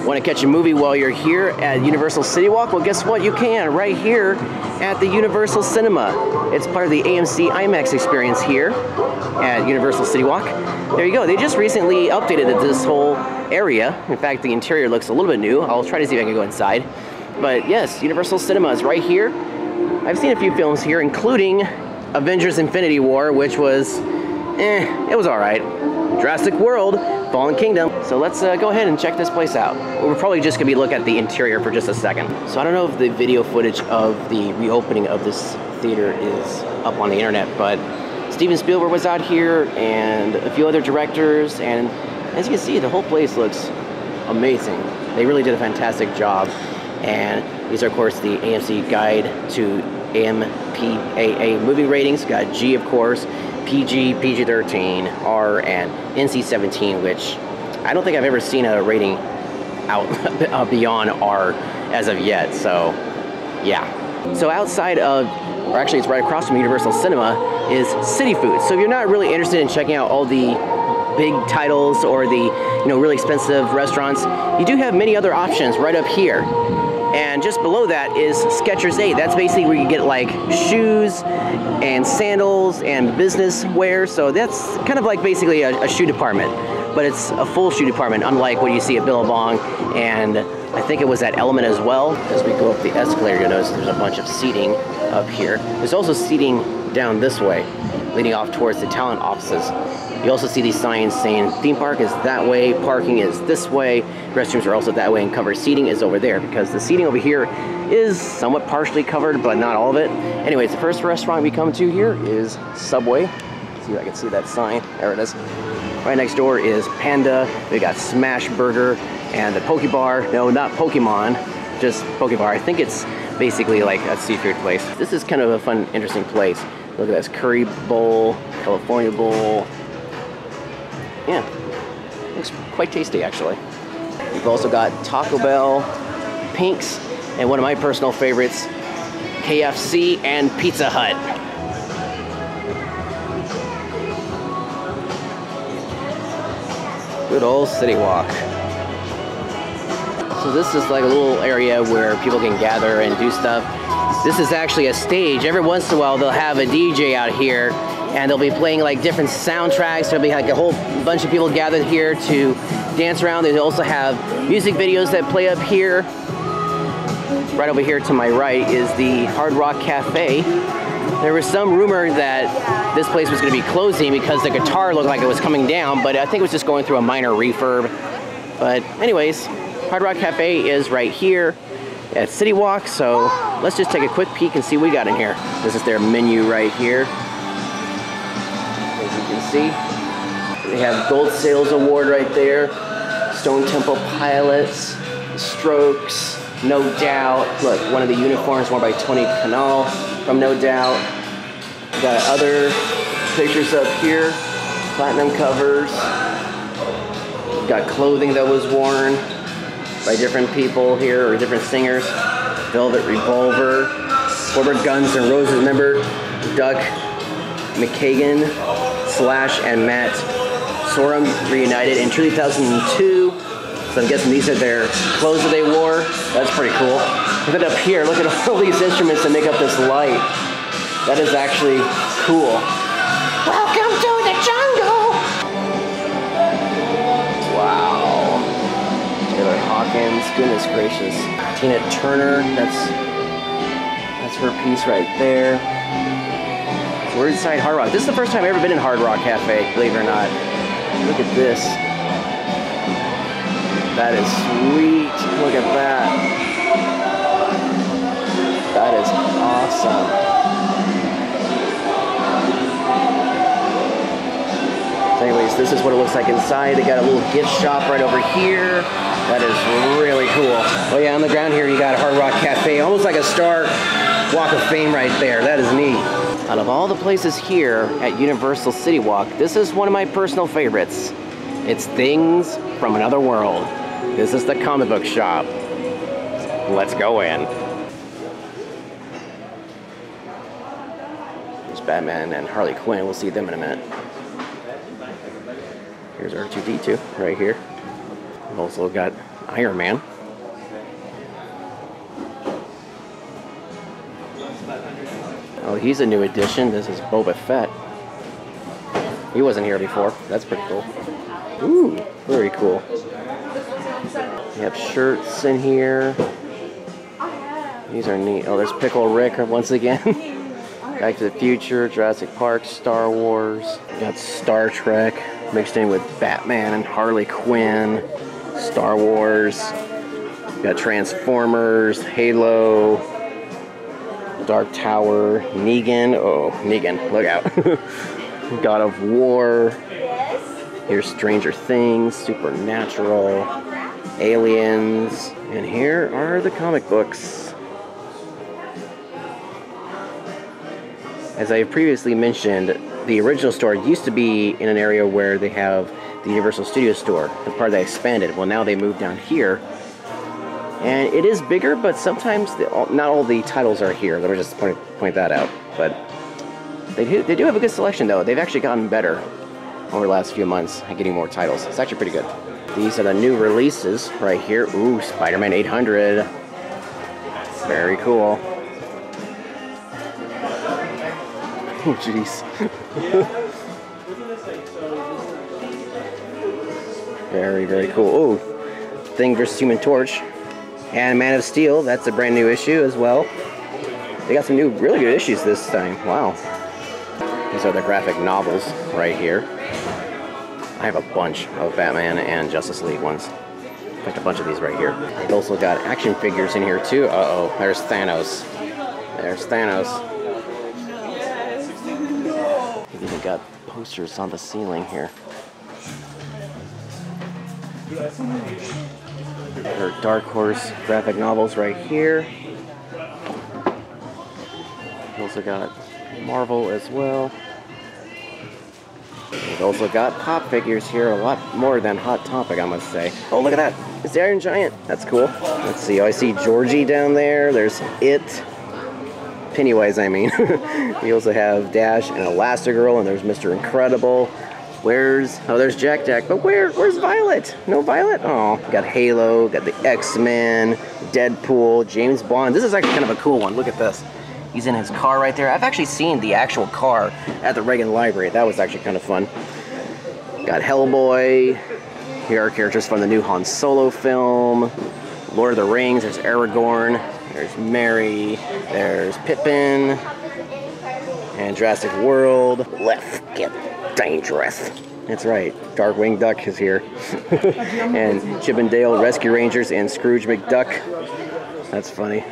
Want to catch a movie while you're here at Universal Citywalk? Well, guess what? You can right here at the Universal Cinema. It's part of the AMC IMAX experience here at Universal Citywalk. There you go. They just recently updated this whole area. In fact, the interior looks a little bit new. I'll try to see if I can go inside. But yes, Universal Cinema is right here. I've seen a few films here, including Avengers Infinity War, which was, it was alright. Jurassic World, Fallen Kingdom. So let's go ahead and check this place out. We're probably just gonna look at the interior for just a second. So I don't know if the video footage of the reopening of this theater is up on the internet, but Steven Spielberg was out here and a few other directors, and as you can see, the whole place looks amazing. They really did a fantastic job. And these are, of course, the AMC Guide to MPAA movie ratings. Got G, of course, PG, PG-13, R, and NC-17, which I don't think I've ever seen a rating out beyond R as of yet, so yeah. So outside of, or actually it's right across from Universal Cinema, is City Food. So if you're not really interested in checking out all the big titles or the really expensive restaurants, you do have many other options right up here. And just below that is Skechers 8. That's basically where you get like shoes and sandals and business wear. So that's kind of like basically a shoe department, but it's a full shoe department, unlike what you see at Billabong, and I think it was at Element as well. As we go up the escalator, you'll notice there's a bunch of seating up here. There's also seating down this way, leading off towards the talent offices. You also see these signs saying theme park is that way, parking is this way, restrooms are also that way, and covered seating is over there, because the seating over here is somewhat partially covered, but not all of it. Anyways, the first restaurant we come to here is Subway. Let's see if I can see that sign. There it is. Right next door is Panda. We got Smash Burger and the Poke Bar. No, not Pokemon, just Poke Bar. I think it's basically like a seafood place. This is kind of a fun, interesting place. Look at this curry bowl, California bowl. Yeah, looks quite tasty actually. We've also got Taco Bell, Pink's, and one of my personal favorites, KFC and Pizza Hut. Good old City Walk. So this is like a little area where people can gather and do stuff. This is actually a stage. Every once in a while they'll have a DJ out here, and they'll be playing like different soundtracks. There'll be like a whole bunch of people gathered here to dance around. They also have music videos that play up here. Right over here to my right is the Hard Rock Cafe. There was some rumor that this place was going to be closing because the guitar looked like it was coming down, but I think it was just going through a minor refurb. But anyways, Hard Rock Cafe is right here at City Walk, so let's just take a quick peek and see what we got in here. This is their menu right here. As you can see, they have Gold Sales Award right there, Stone Temple Pilots, Strokes, No Doubt. Look, one of the uniforms worn by Tony Kanal from No Doubt. We got other pictures up here, platinum covers. We got clothing that was worn by different people here, or different singers. Velvet Revolver, former Guns N' Roses member Doug McKagan, Slash and Matt Sorum reunited in 2002. So I'm guessing these are their clothes that they wore. That's pretty cool. Look at up here, look at all these instruments that make up this light. That is actually cool. Welcome to the jungle! Wow. Taylor Hawkins, goodness gracious. Tina Turner, that's her piece right there. We're inside Hard Rock. This is the first time I've ever been in Hard Rock Cafe, believe it or not. Look at this. That is sweet. Look at that. That is awesome. So anyways, this is what it looks like inside. They got a little gift shop right over here. That is really cool. Oh yeah, on the ground here you got Hard Rock Cafe. Almost like a Star Walk of Fame right there. That is neat. Out of all the places here at Universal Citywalk, this is one of my personal favorites. It's Things from Another World. This is the comic book shop. Let's go in. There's Batman and Harley Quinn. We'll see them in a minute. Here's R2-D2 right here. We've also got Iron Man. Oh, he's a new addition. This is Boba Fett. He wasn't here before. That's pretty cool. Ooh, very cool. We have shirts in here. These are neat. Oh, there's Pickle Rick once again. Back to the Future, Jurassic Park, Star Wars. We got Star Trek mixed in with Batman and Harley Quinn. Star Wars. We got Transformers, Halo, Dark Tower, Negan. Oh, Negan, look out. God of War. Here's Stranger Things, Supernatural, Aliens, and here are the comic books. As I previously mentioned, the original store used to be in an area where they have the Universal Studio Store, the part that expanded. Well, now they moved down here, and it is bigger, but sometimes not all the titles are here. Let me just point that out. But they do have a good selection, though. They've actually gotten better over the last few months at getting more titles. It's actually pretty good. These are the new releases right here. Ooh, Spider-Man 800. Very cool. Oh, jeez. Very, very cool. Oh, Thing vs. Human Torch. And Man of Steel. That's a brand new issue as well. They got some new, really good issues this time. Wow. These are the graphic novels right here. I have a bunch of Batman and Justice League ones. In fact, a bunch of these right here. They've also got action figures in here too. Uh-oh, there's Thanos. There's Thanos. They've even got posters on the ceiling here. There are Dark Horse graphic novels right here. We've also got Marvel as well. We've also got pop figures here, a lot more than Hot Topic, I must say. Oh, look at that. It's the Iron Giant. That's cool. Let's see. Oh, I see Georgie down there. There's It. Pennywise, I mean. We also have Dash and Elastigirl, and there's Mr. Incredible. Oh, there's Jack. But where's Violet? No Violet? Oh, got Halo, got the X-Men, Deadpool, James Bond. This is actually kind of a cool one. Look at this. He's in his car right there. I've actually seen the actual car at the Reagan Library. That was actually kind of fun. Got Hellboy. Here are characters from the new Han Solo film. Lord of the Rings. There's Aragorn. There's Merry. There's Pippin. And Jurassic World. Let's get dangerous. That's right. Darkwing Duck is here. And Chip and Dale Rescue Rangers and Scrooge McDuck. That's funny.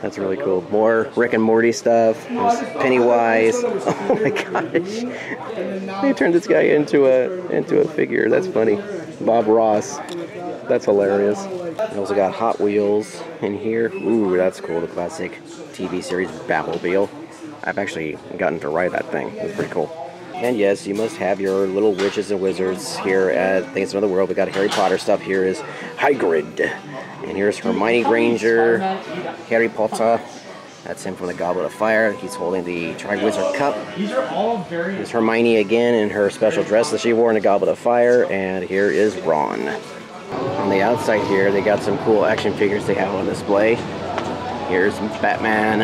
That's really cool. More Rick and Morty stuff. There's Pennywise. Oh my gosh. They turned this guy into a figure. That's funny. Bob Ross. That's hilarious. We also got Hot Wheels in here. Ooh, that's cool. The classic TV series Batmobile. I've actually gotten to ride that thing. It's pretty cool. And yes, you must have your little witches and wizards here at Things of Another World. We got Harry Potter stuff. Here is Hagrid. And here's Hermione Granger, Harry Potter. That's him from the Goblet of Fire. He's holding the Triwizard Cup. Here's Hermione again in her special dress that she wore in the Goblet of Fire. And here is Ron. On the outside here, they got some cool action figures they have on display. Here's Batman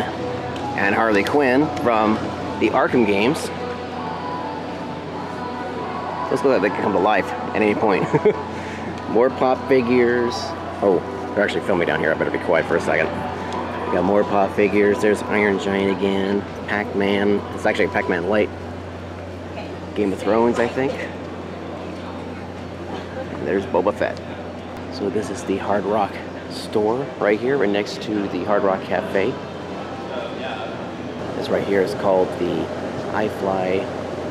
and Harley Quinn from the Arkham games. Those look like they can come to life at any point. More pop figures. Oh, they're actually filming down here. I better be quiet for a second. We got more pop figures. There's Iron Giant again. Pac-Man. It's actually Pac-Man Light. Game of Thrones, I think. And there's Boba Fett. So this is the Hard Rock store right here, right next to the Hard Rock Cafe. This right here is called the iFly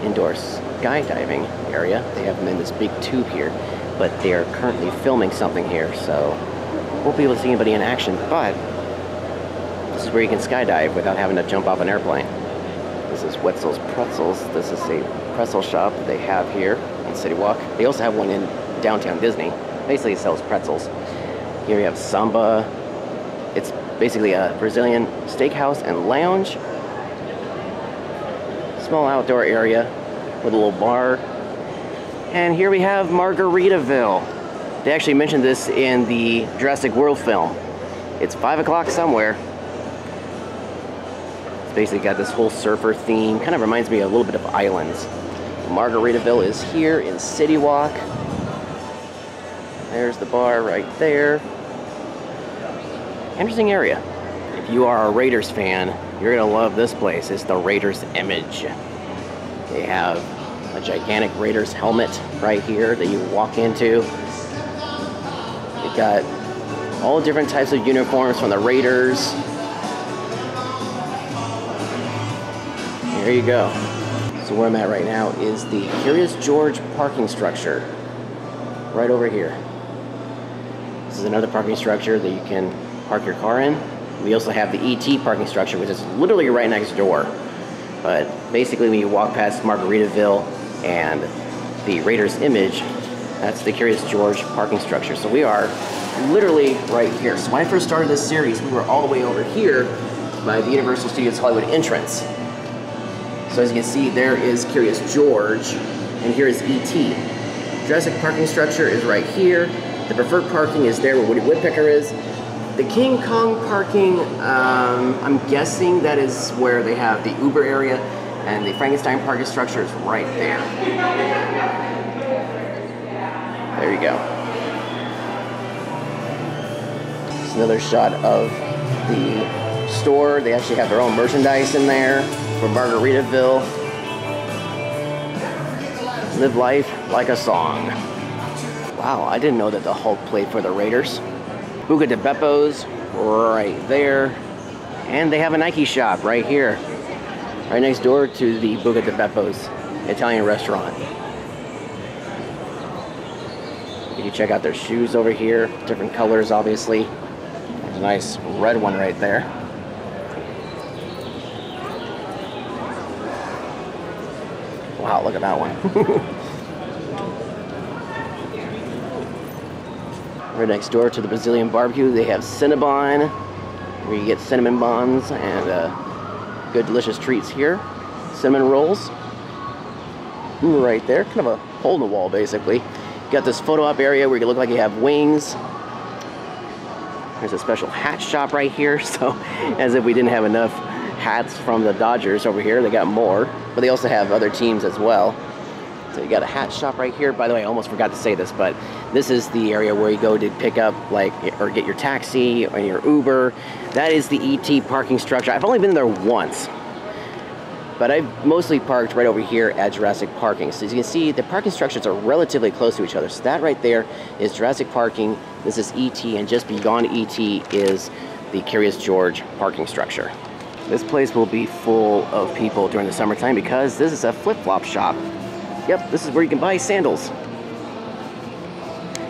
Indoor Skydiving area. They have them in this big tube here, but they are currently filming something here, so won't be able to see anybody in action, but this is where you can skydive without having to jump off an airplane. This is Wetzel's Pretzels. This is a pretzel shop that they have here in City Walk. They also have one in downtown Disney. Basically it sells pretzels. Here we have Samba. It's basically a Brazilian steakhouse and lounge. Small outdoor area with a little bar. And here we have Margaritaville. They actually mentioned this in the Jurassic World film. It's 5 o'clock somewhere. It's basically got this whole surfer theme. Kind of reminds me a little bit of Islands. Margaritaville is here in Citywalk. There's the bar right there. Interesting area. If you are a Raiders fan, you're gonna love this place. It's the Raiders Image. They have a gigantic Raiders helmet right here that you walk into. They've got all different types of uniforms from the Raiders. There you go. So where I'm at right now is the Curious George parking structure. Right over here. This is another parking structure that you can park your car in. We also have the ET parking structure, which is literally right next door. But basically when you walk past Margaritaville and the Raiders Image, that's the Curious George parking structure. So we are literally right here. So when I first started this series, we were all the way over here by the Universal Studios Hollywood entrance. So as you can see, there is Curious George, and here is ET. Jurassic parking structure is right here. The preferred parking is there where Woody Woodpecker is. The King Kong parking, I'm guessing that is where they have the Uber area, and the Frankenstein parking structure is right there. There you go. It's another shot of the store. They actually have their own merchandise in there for Margaritaville. Live life like a song. Wow, I didn't know that the Hulk played for the Raiders. Buca di Beppo's right there. And they have a Nike shop right here. Right next door to the Buca di Beppo's Italian restaurant. You can check out their shoes over here. Different colors, obviously. There's a nice red one right there. Wow, look at that one. Right next door to the Brazilian barbecue, they have Cinnabon, where you get cinnamon buns and good delicious treats here. Cinnamon rolls. Right there, kind of a hole in the wall basically. You got this photo op area where you look like you have wings. There's a special hat shop right here, so as if we didn't have enough hats from the Dodgers over here, they got more. But they also have other teams as well. So you got a hat shop right here. By the way, I almost forgot to say this, but this is the area where you go to pick up, like, or get your taxi or your Uber. That is the ET parking structure. I've only been there once, but I've mostly parked right over here at Jurassic Parking. So as you can see, the parking structures are relatively close to each other. So that right there is Jurassic Parking. This is ET, and just beyond ET is the Curious George parking structure. This place will be full of people during the summertime because this is a flip-flop shop. Yep, this is where you can buy sandals.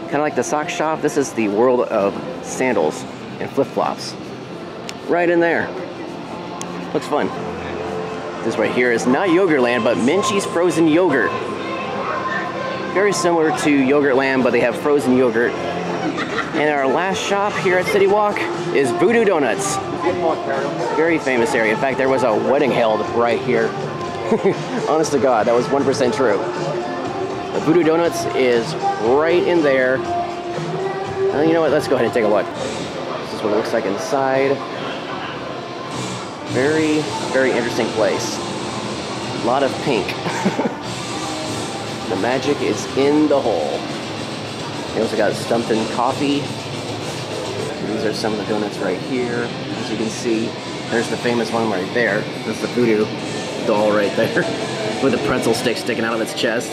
Kind of like the sock shop, this is the world of sandals and flip-flops. Right in there. Looks fun. This right here is not Yogurtland, but Minchie's Frozen Yogurt. Very similar to Yogurtland, but they have frozen yogurt. And our last shop here at Citywalk is Voodoo Donuts. Very famous area. In fact, there was a wedding held right here. Honest to God, that was 100% true. The Voodoo Donuts is right in there. You know what? Let's go ahead and take a look. This is what it looks like inside. Very, very interesting place. A lot of pink. The magic is in the hole. They also got Stumpton coffee. These are some of the donuts right here. As you can see, there's the famous one right there. That's the voodoo doll right there with the pretzel stick sticking out of its chest.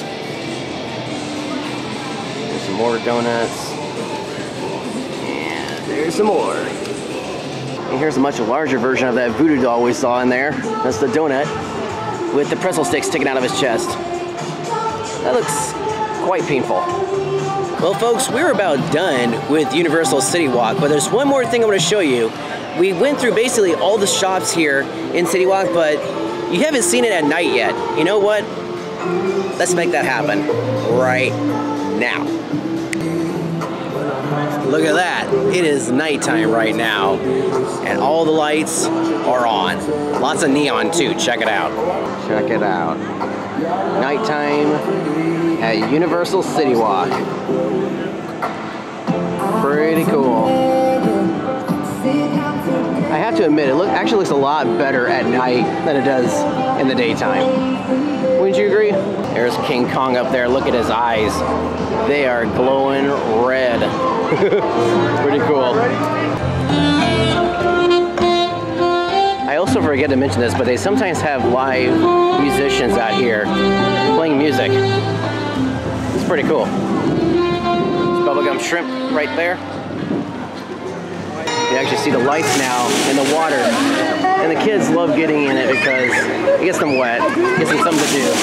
There's some more donuts. And there's some more. And here's a much larger version of that voodoo doll we saw in there. That's the donut with the pretzel stick sticking out of his chest. That looks quite painful. Well, folks, we're about done with Universal Citywalk, but there's one more thing I want to show you. We went through basically all the shops here in Citywalk, but you haven't seen it at night yet. You know what? Let's make that happen right now. Look at that. It is nighttime right now, and all the lights are on. Lots of neon too. Check it out. Check it out. Nighttime at Universal Citywalk. Pretty cool. I have to admit, it actually looks a lot better at night than it does in the daytime. Wouldn't you agree? There's King Kong up there. Look at his eyes. They are glowing red. Pretty cool. I also forget to mention this, but they sometimes have live musicians out here playing music. It's pretty cool. There's bubblegum shrimp right there. You actually see the lights now in the water. And the kids love getting in it because it gets them wet, gets them something to do.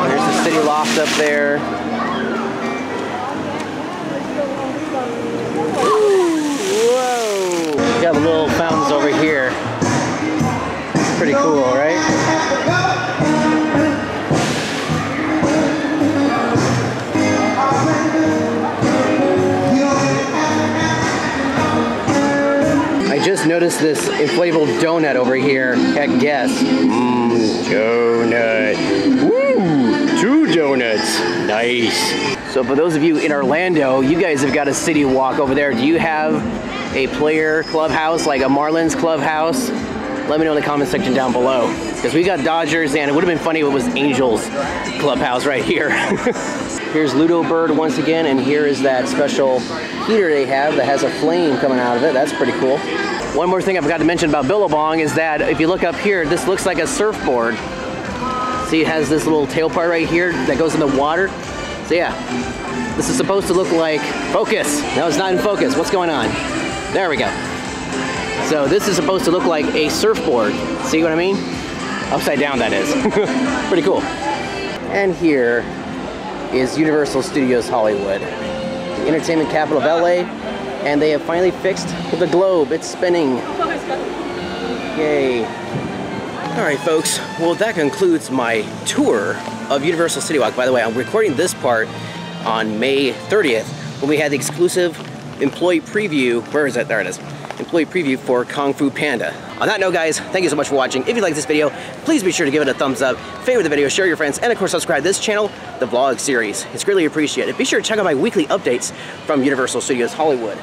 There's the city loft up there. Whoa! You got the little fountains over here. Pretty cool, right? I just noticed this inflatable donut over here at Guess. Donut. Woo! 2 donuts. Nice. So for those of you in Orlando, you guys have got a city walk over there. Do you have a player clubhouse, like a Marlins clubhouse? Let me know in the comment section down below. Because we got Dodgers, and it would have been funny if it was Angels clubhouse right here. Here's Ludo Bird once again, and here is that special heater they have that has a flame coming out of it. That's pretty cool. One more thing I forgot to mention about Billabong is that if you look up here, this looks like a surfboard. See, it has this little tail part right here that goes in the water. So yeah, this is supposed to look like, focus. No, it's not in focus. What's going on? There we go. So this is supposed to look like a surfboard. See what I mean? Upside down, that is. Pretty cool. And here is Universal Studios Hollywood, the entertainment capital of LA, and they have finally fixed the globe. It's spinning. Yay. All right, folks. Well, that concludes my tour of Universal Citywalk. By the way, I'm recording this part on May 30th when we had the exclusive employee preview. Where is it? There it is. Employee preview for Kung Fu Panda. On that note, guys, thank you so much for watching. If you like this video, please be sure to give it a thumbs up, favorite the video, share with your friends, and of course subscribe to this channel, the vlog series. It's greatly appreciated. Be sure to check out my weekly updates from Universal Studios Hollywood.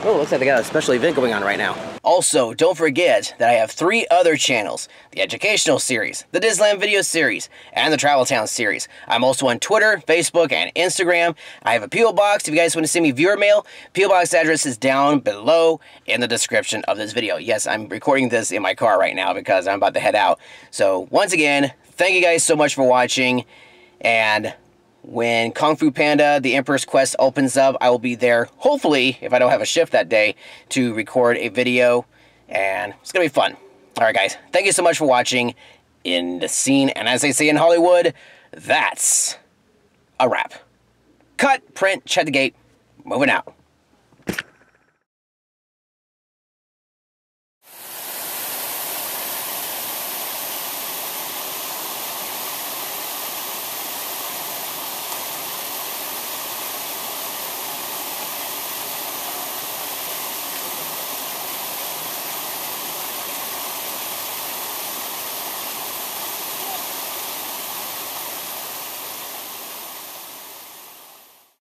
Oh, looks like they got a special event going on right now. Also, don't forget that I have 3 other channels: the Educational Series, the Disneyland Video Series, and the Travel Town Series. I'm also on Twitter, Facebook, and Instagram. I have a P.O. Box if you guys want to send me viewer mail. P.O. Box address is down below in the description of this video. Yes, I'm recording this in my car right now because I'm about to head out. So, once again, thank you guys so much for watching, and when Kung Fu Panda, The Emperor's Quest opens up, I will be there, hopefully, if I don't have a shift that day, to record a video, and it's going to be fun. Alright guys, thank you so much for watching In the Scene, and as they say in Hollywood, that's a wrap. Cut, print, check the gate, moving out.